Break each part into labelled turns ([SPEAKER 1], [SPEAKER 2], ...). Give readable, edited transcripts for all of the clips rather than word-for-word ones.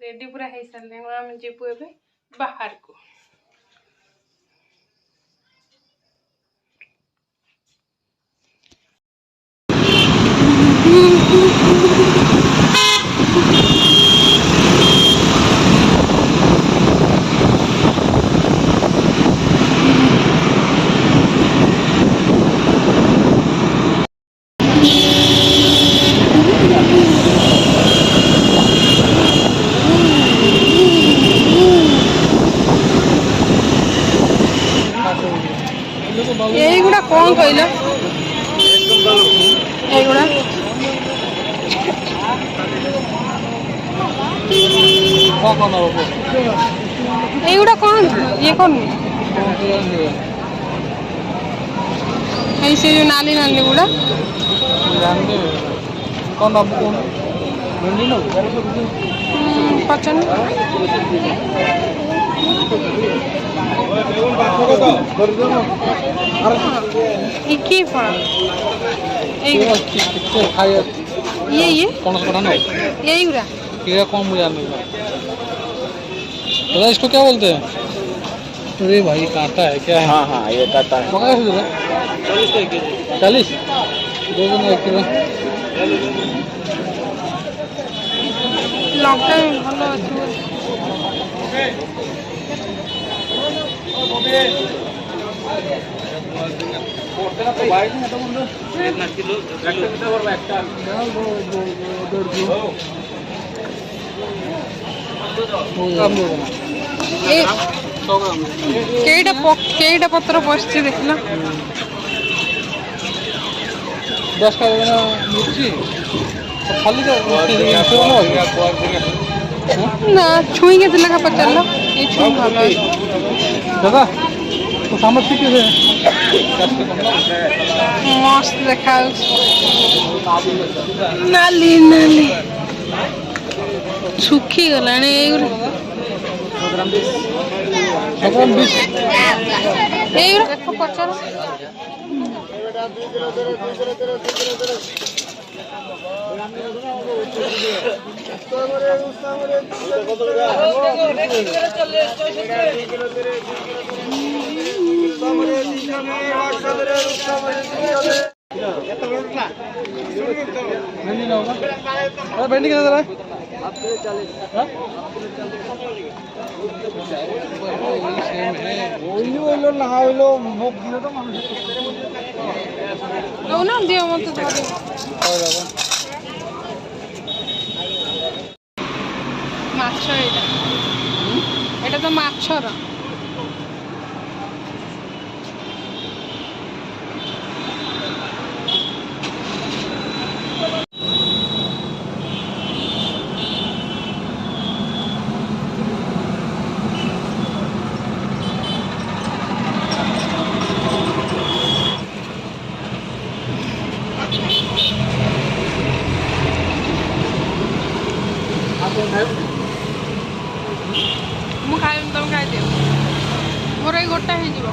[SPEAKER 1] Ready पूरा हो सारे आम जीवु ए बाहर को। এইগুলা কম কইল এইগুলা এইগুলা কোন ইয়ে কোন এই সে যে নালি নালি গুলা কোন বাবু কোন ভেন্ডি না পছন্দ কি ফল এই ये कौन सा बनाना यही उरा ये कौन मुझे नहीं पता इसको क्या बोलते हैं। अरे भाई कांटा है क्या है? हाँ हाँ ये कांटा है। मगर 40 दो दिन 1 किलो लंका भलो अछि। केटा पत्र पशि देख दस का मिर्ची खाली ना छुई के लगा पचार ये छुई भलो दादा तो समझ के मस्त देखा नाली नाली सुखी गला पचार भेंडी कितना जरा ना दियो मत माछ एटा तो माछर ମୁଁ ଖାଇବି ତମେ ଖାଇଦିଅ ମୋର ଏଇ ଗୋଟା ହେଇଯିବ।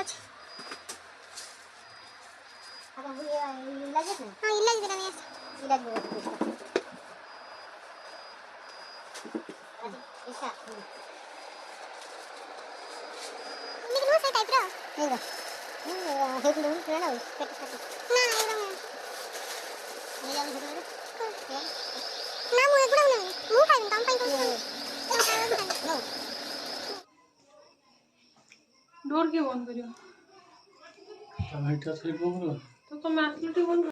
[SPEAKER 2] আছে আবার ইলাজ আছে হ্যাঁ ইলাজ দিলাম ইলাজ দিলাম ऐसा लेकिन वो सही टाइप रा नहीं रा हेड लेवल पे ना पेट खाती ना एकदम नहीं जाने हेड लेवल ना मुझे गुड़ा नहीं मुंह खाई काम पाई नो
[SPEAKER 1] डोर क्यों बंद करियो
[SPEAKER 3] तो भाई क्या सही बोल रहा
[SPEAKER 1] तो मैं असली बंद